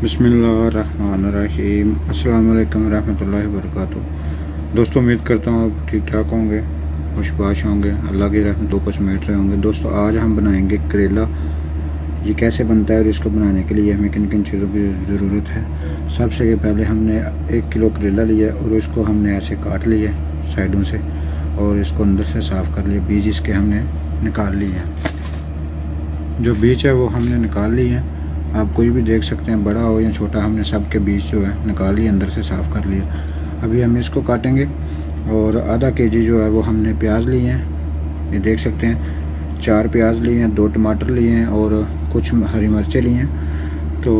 बिस्मिल्लाहिर्रहमानिर्रहीम। अस्सलाम वालेकुम रहमतुल्लाहि व बरकातुहू। दोस्तों, उम्मीद करता हूँ आप ठीक ठाक होंगे, खुशबाश होंगे, अल्लाह की रहमतों को समेट रहे होंगे। दोस्तों, आज हम बनाएंगे करेला। ये कैसे बनता है और इसको बनाने के लिए हमें किन किन चीज़ों की ज़रूरत है। सबसे पहले हमने 1 किलो करेला लिया और इसको हमने ऐसे काट लिया साइडों से, और इसको अंदर से साफ़ कर लिया। बीज इसके हमने निकाल लिए हैं। जो बीज है वो हमने निकाल लिए हैं। आप कोई भी देख सकते हैं, बड़ा हो या छोटा, हमने सब के बीज जो है निकाल लिए, अंदर से साफ़ कर लिया। अभी हम इसको काटेंगे। और आधा केजी जो है वो हमने प्याज लिए हैं, ये देख सकते हैं। 4 प्याज लिए हैं, 2 टमाटर लिए हैं और कुछ हरी मिर्चें लिए हैं। तो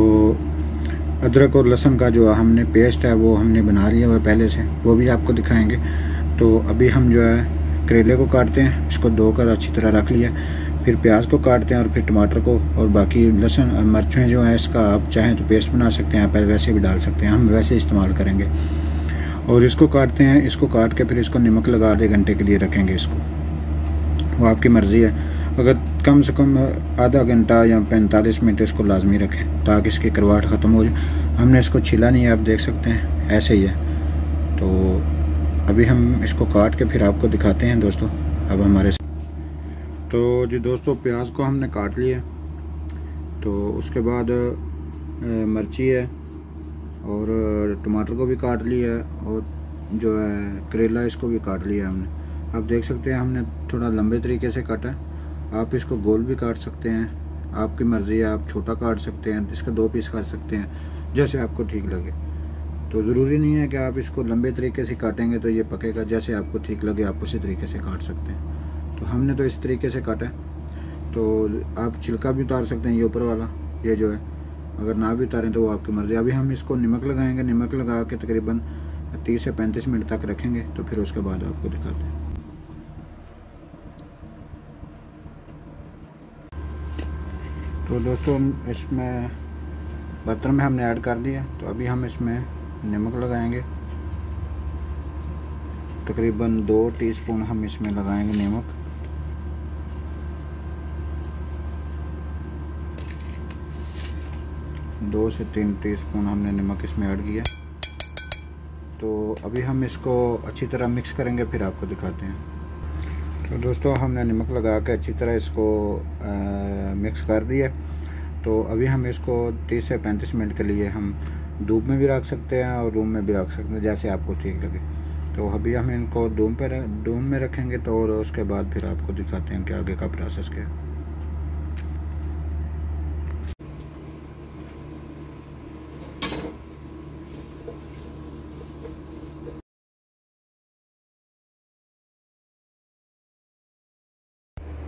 अदरक और लहसुन का जो हमने पेस्ट है वो हमने बना लिया हुआ पहले से, वो भी आपको दिखाएंगे। तो अभी हम जो है करेले को काटते हैं। इसको धोकर अच्छी तरह रख लिया, फिर प्याज को काटते हैं और फिर टमाटर को, और बाकी लहसुन मिर्चें जो है इसका आप चाहें तो पेस्ट बना सकते हैं, आप वैसे भी डाल सकते हैं, हम वैसे इस्तेमाल करेंगे। और इसको काटते हैं। इसको काट के फिर इसको नमक लगा आधे घंटे के लिए रखेंगे। इसको वो आपकी मर्ज़ी है, अगर कम से कम आधा घंटा या 45 मिनट इसको लाजमी रखें ताकि इसकी करवाहट ख़त्म हो जाए। हमने इसको छिला नहीं है, आप देख सकते हैं, ऐसे ही है। तो अभी हम इसको काट के फिर आपको दिखाते हैं दोस्तों। अब हमारे तो जी दोस्तों, प्याज को हमने काट लिया, तो उसके बाद मिर्ची है और टमाटर को भी काट लिया है, और जो है करेला इसको भी काट लिया हमने। आप देख सकते हैं हमने थोड़ा लंबे तरीके से काटा है। आप इसको गोल भी काट सकते हैं, आपकी मर्ज़ी है। आप छोटा काट सकते हैं, इसके 2 पीस कर सकते हैं, जैसे आपको ठीक लगे। तो ज़रूरी नहीं है कि आप इसको लंबे तरीके से काटेंगे तो ये पकेगा। जैसे आपको ठीक लगे आप उसी तरीके से काट सकते हैं। तो हमने तो इस तरीके से काटा है। तो आप छिलका भी उतार सकते हैं, ये ऊपर वाला, ये जो है, अगर ना भी उतारें तो वो आपकी मर्ज़ी। अभी हम इसको नमक लगाएंगे। नमक लगा के तकरीबन 30 से 35 मिनट तक रखेंगे, तो फिर उसके बाद आपको दिखाते हैं। तो दोस्तों, इसमें बर्तन में हमने ऐड कर दिया, तो अभी हम इसमें नमक लगाएंगे। तकरीबन 2 टीस्पून हम इसमें लगाएंगे नमक। दो से 3 टीस्पून हमने नमक इसमें ऐड किया। तो अभी हम इसको अच्छी तरह मिक्स करेंगे, फिर आपको दिखाते हैं। तो दोस्तों, हमने नमक लगा के अच्छी तरह इसको मिक्स कर दिया। तो अभी हम इसको 30 से 35 मिनट के लिए हम धूप में भी रख सकते हैं और रूम में भी रख सकते हैं, जैसे आपको ठीक लगे। तो अभी हम इनको धूप में रखेंगे, तो और उसके बाद फिर आपको दिखाते हैं कि आगे का प्रोसेस क्या है।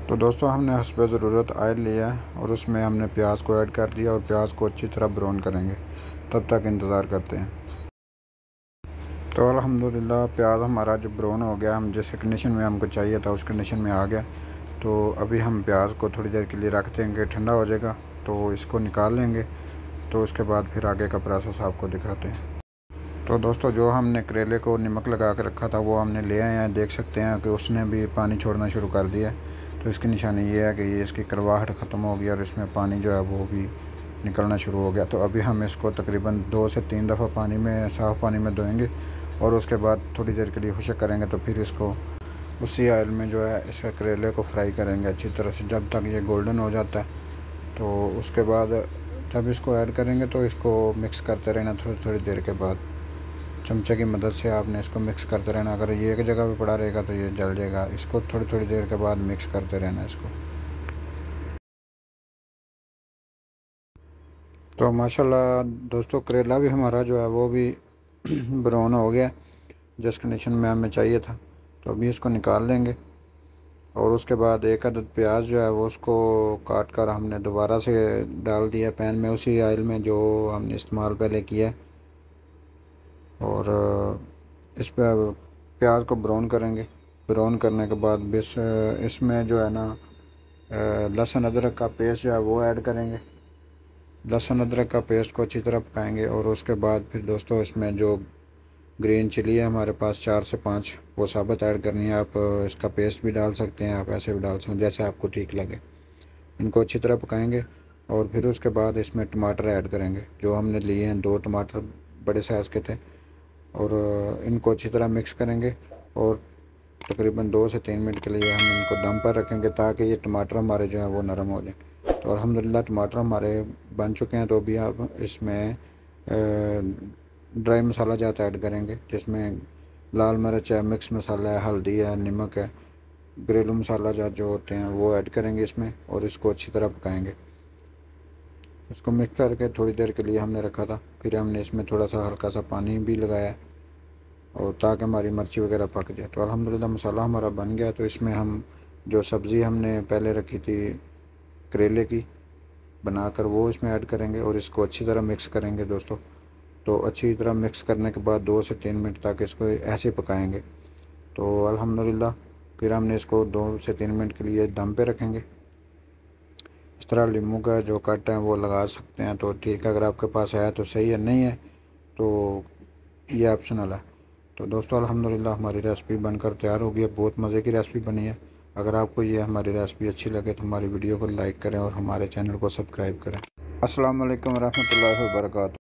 तो दोस्तों, हमने हस्बे ज़रूरत ऑयल लिया है और उसमें हमने प्याज को ऐड कर दिया और प्याज को अच्छी तरह ब्राउन करेंगे, तब तक इंतज़ार करते हैं। तो अल्हम्दुलिल्लाह प्याज हमारा जो ब्राउन हो गया, हम जिस कंडीशन में हमको चाहिए था उस कंडीशन में आ गया। तो अभी हम प्याज को थोड़ी देर के लिए रख देंगे, ठंडा हो जाएगा तो इसको निकाल लेंगे। तो उसके बाद फिर आगे का प्रोसेस आपको दिखाते हैं। तो दोस्तों, जो हमने करेले को नमक लगा कर रखा था वो हमने ले आए हैं। देख सकते हैं कि उसने भी पानी छोड़ना शुरू कर दिया है। तो इसकी निशानी ये है कि ये इसकी करवाहट ख़त्म हो गई और इसमें पानी जो है वो भी निकलना शुरू हो गया। तो अभी हम इसको तकरीबन 2 से 3 दफ़ा पानी में, साफ़ पानी में धोएंगे और उसके बाद थोड़ी देर के लिए खुश्क करेंगे। तो फिर इसको उसी ऑयल में जो है इसके करेले को फ्राई करेंगे अच्छी तरह से, जब तक ये गोल्डन हो जाता है। तो उसके बाद जब इसको ऐड करेंगे तो इसको मिक्स करते रहना थोड़ी देर के बाद। चमचे की मदद से आपने इसको मिक्स करते रहना। अगर ये एक जगह पे पड़ा रहेगा तो ये जल जाएगा। इसको थोड़ी देर के बाद मिक्स करते रहना इसको। तो माशाल्लाह दोस्तों, करेला भी हमारा जो है वो भी ब्राउन हो गया, जिस कंडीशन में हमें चाहिए था। तो अभी इसको निकाल लेंगे और उसके बाद एक अदद प्याज जो है वो उसको काट कर हमने दोबारा से डाल दिया पैन में, उसी ऑयल में जो हमने इस्तेमाल पहले किया है। और इस पर प्याज को ब्राउन करेंगे। ब्राउन करने के बाद बस इसमें जो है ना लहसुन अदरक का पेस्ट जो है वो ऐड करेंगे। लहसुन अदरक का पेस्ट को अच्छी तरह पकाएंगे और उसके बाद फिर दोस्तों इसमें जो ग्रीन चिली है हमारे पास 4 से 5, वो साबुत ऐड करनी है। आप इसका पेस्ट भी डाल सकते हैं, आप ऐसे भी डाल सकते हैं, जैसे आपको ठीक लगे। इनको अच्छी तरह पकाएंगे और फिर उसके बाद इसमें टमाटर ऐड करेंगे। जो हमने लिए हैं 2 टमाटर बड़े साइज़ के थे, और इनको अच्छी तरह मिक्स करेंगे और तकरीबन 2 से 3 मिनट के लिए हम इनको दम पर रखेंगे ताकि ये टमाटर हमारे जो हैं वो नरम हो जाएं। तो अल्हम्दुलिल्लाह टमाटर हमारे बन चुके हैं। तो अभी आप इसमें ड्राई मसाला जात ऐड करेंगे, जिसमें लाल मिर्च है, मिक्स मसाला है, हल्दी है, नमक है, घरेलू मसाला जात जो होते हैं वो ऐड करेंगे इसमें, और इसको अच्छी तरह पकाएंगे। इसको मिक्स करके थोड़ी देर के लिए हमने रखा था। फिर हमने इसमें थोड़ा सा हल्का सा पानी भी लगाया, और ताकि हमारी मिर्ची वगैरह पक जाए। तो अल्हम्दुलिल्लाह मसाला हमारा बन गया। तो इसमें हम जो सब्ज़ी हमने पहले रखी थी करेले की बनाकर, वो इसमें ऐड करेंगे और इसको अच्छी तरह मिक्स करेंगे दोस्तों। तो अच्छी तरह मिक्स करने के बाद 2 से 3 मिनट तक इसको ऐसे पकाएंगे। तो अल्हम्दुलिल्लाह फिर हमने इसको 2 से 3 मिनट के लिए दम पे रखेंगे। इस तरह नींबू का जो कट है वो लगा सकते हैं तो ठीक है, अगर आपके पास है तो सही है, नहीं है तो ये ऑप्शनल है। तो दोस्तों अल्हम्दुलिल्लाह हमारी रेसिपी बनकर तैयार हो गई है। बहुत मज़े की रेसिपी बनी है। अगर आपको ये हमारी रेसिपी अच्छी लगे तो हमारी वीडियो को लाइक करें और हमारे चैनल को सब्सक्राइब करें। अस्सलाम वालेकुम रहमतुल्लाहि व बरकातहू।